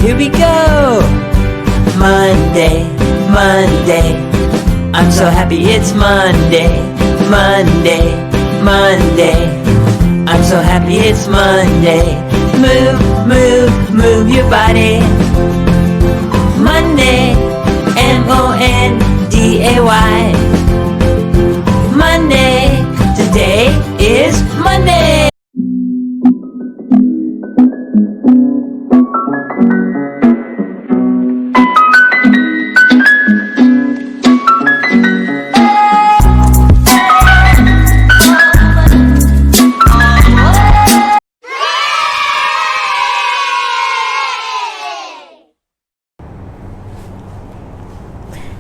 Here we go! Monday, Monday. I'm so happy it's Monday, Monday, Monday. I'm so happy it's Monday. Move, move, move your body. Monday, M-O-N-D-A-Y. Monday, today is Monday.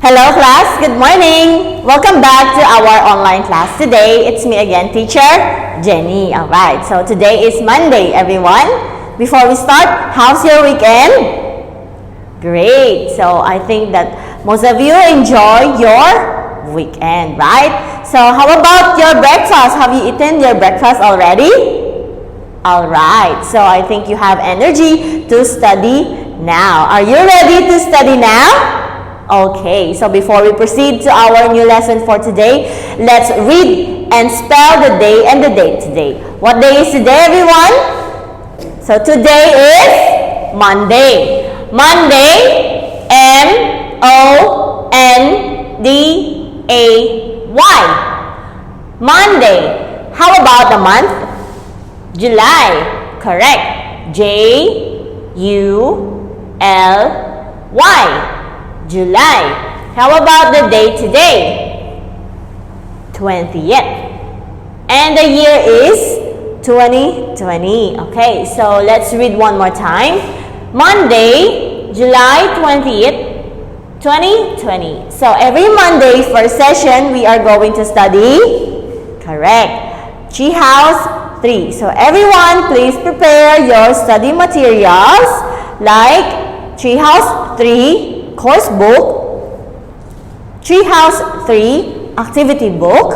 Hello class, good morning! Welcome back to our online class. Today, it's me again, teacher Jenny. Alright, so today is Monday, everyone. Before we start, how's your weekend? Great! So I think that most of you enjoy your weekend, right? So how about your breakfast? Have you eaten your breakfast already? Alright, so I think you have energy to study now. Are you ready to study now? Okay, so before we proceed to our new lesson for today, let's read and spell the day and the date today. What day is today, everyone? So today is Monday. Monday, M-O-N-D-A-Y. Monday. How about the month? July. Correct. J-U-L-Y. July. How about the day today? 20th. And the year is 2020. Okay, so let's read one more time. Monday, July 20th, 2020. So every Monday for session, we are going to study, correct, Treehouse 3. So everyone, please prepare your study materials like Treehouse 3 course book, Treehouse 3 activity book,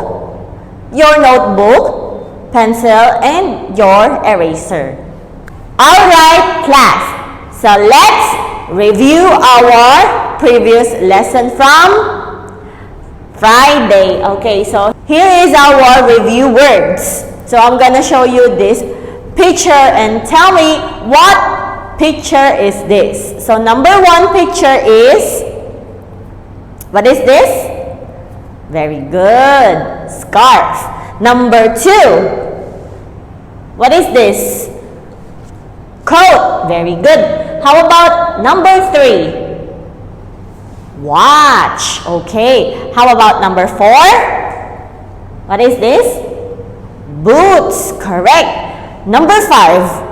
your notebook, pencil, and your eraser. Alright, class. So let's review our previous lesson from Friday. Okay, so here is our review words. So I'm gonna show you this picture and tell me what picture is this. So number one picture is, what is this? Very good, scarf. Number two, what is this? Coat. Very good. How about number three? Watch. Okay. How about number four? What is this? Boots. Correct. Number five,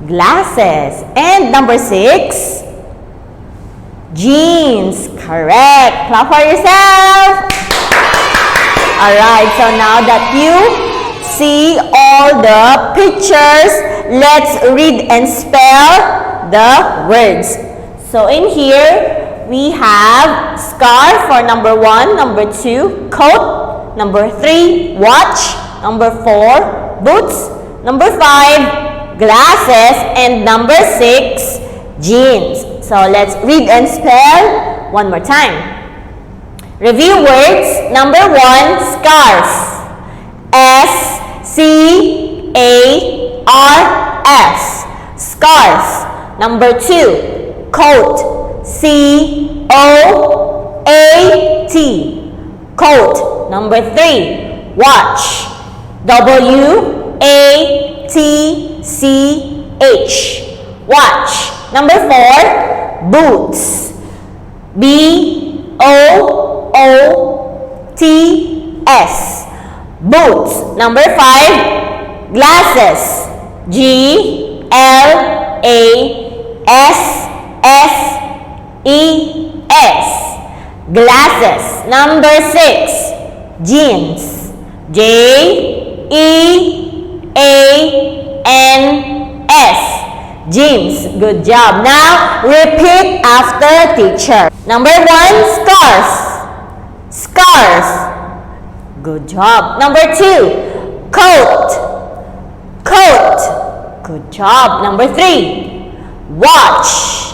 glasses. And number six, jeans. Correct. Clap for yourself. Alright, so now that you see all the pictures, let's read and spell the words. So in here, we have scarf for number one, number two, coat, number three, watch, number four, boots, number five, glasses, and number six, jeans. So let's read and spell one more time. Review words. Number one, scarf. S-C-A-R-F. Scarf. Number two, coat. C-O-A-T. Coat. Number three, watch. W-A-T-C-H. Watch. Number four, boots. B-O-O-T-S. Boots. Number five, glasses. G-L-A-S-S-E-S. Glasses. Number six, jeans. J-E-A-N-S. Jeans. Good job. Now, repeat after teacher. Number one, scarf. Scarf. Good job. Number two, coat. Coat. Good job. Number three, watch.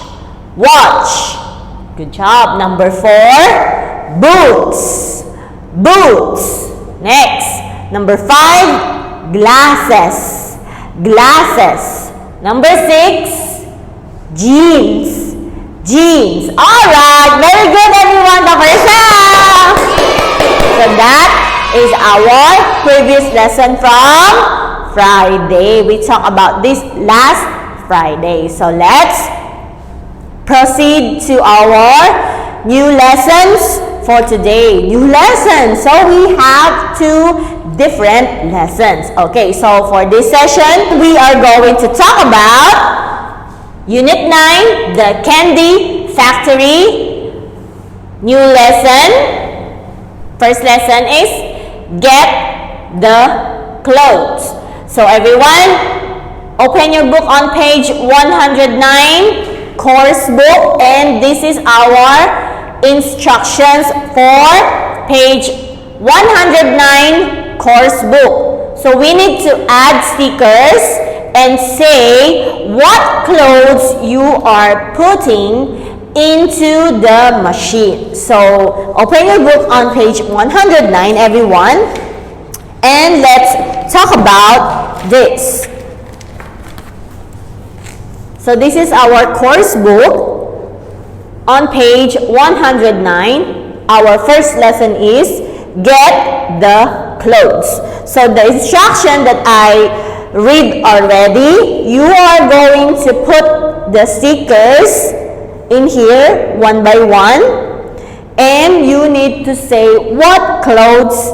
Watch. Good job. Number 4, boots. Boots. Next. Number 5, glasses. Glasses. Number 6, jeans. Jeans. Alright. Very good, everyone. The first round. So that is our previous lesson from Friday. We talked about this last Friday. So let's proceed to our new lessons for today. New lessons. So we have 2 different lessons. Okay, so for this session, we are going to talk about Unit 9, the Candy Factory. New lesson. First lesson is get the clothes. So everyone, open your book on page 109, course book, and this is our instructions for page 109 course book. So we need to add stickers and say what clothes you are putting into the machine. So open your book on page 109, everyone, and let's talk about this. So this is our course book on page 109. Our first lesson is get the clothes. So the instruction that I read already, you are going to put the stickers in here one by one, and you need to say what clothes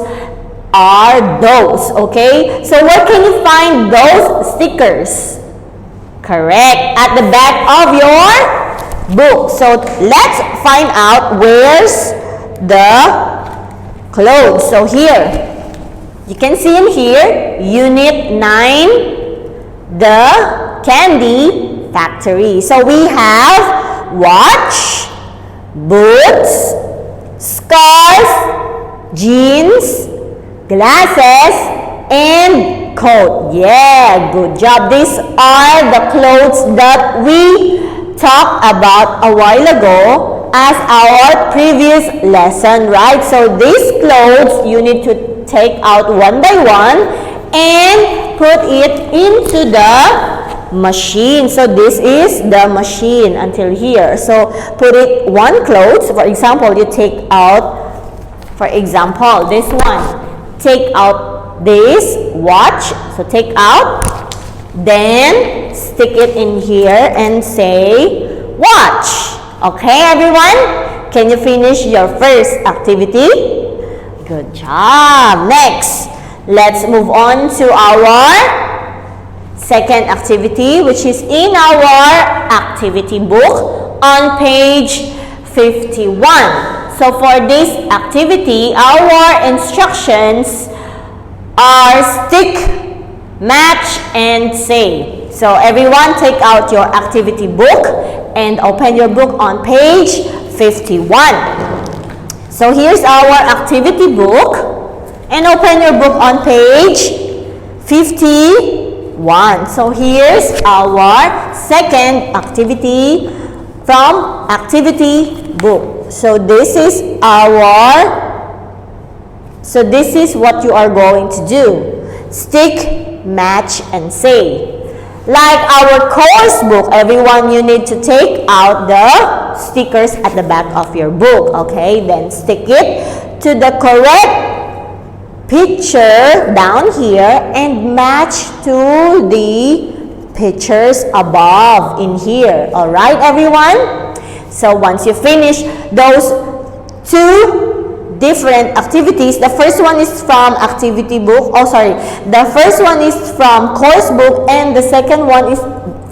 are those. Okay, so where can you find those stickers? Correct, at the back of your book. So let's find out where's the clothes. So here you can see in here Unit 9, the Candy Factory. So we have watch, boots, scarf, jeans, glasses, and coat. Yeah, good job. These are the clothes that we talked about a while ago as our previous lesson, right? So these clothes you need to take out one by one and put it into the machine. So this is the machine until here. So put it one clothes. For example, you take out, for example, this one. Take out this watch. So take out, then stick it in here and say watch. Okay, everyone? Can you finish your first activity? Good job. Next, let's move on to our second activity, which is in our activity book on page 51. So for this activity, our instructions are stick, match, and say. So everyone, take out your activity book and open your book on page 51. So here's our activity book, and open your book on page 51. So here's our second activity from activity book. So this is what you are going to do. Stick, match, and say. Like our course book, everyone, you need to take out the stickers at the back of your book. Okay, then stick it to the correct picture down here and match to the pictures above in here. All right, everyone? So once you finish those 2 different activities, the first one is from activity book. The first one is from course book, and the second one is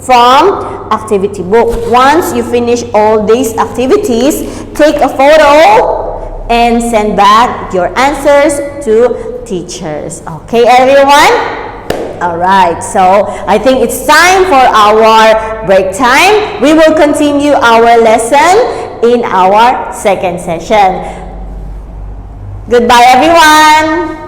from activity book. Once you finish all these activities, take a photo and send back your answers to teachers. Okay, everyone? Alright, so I think it's time for our break time. We will continue our lesson in our second session. Goodbye, everyone.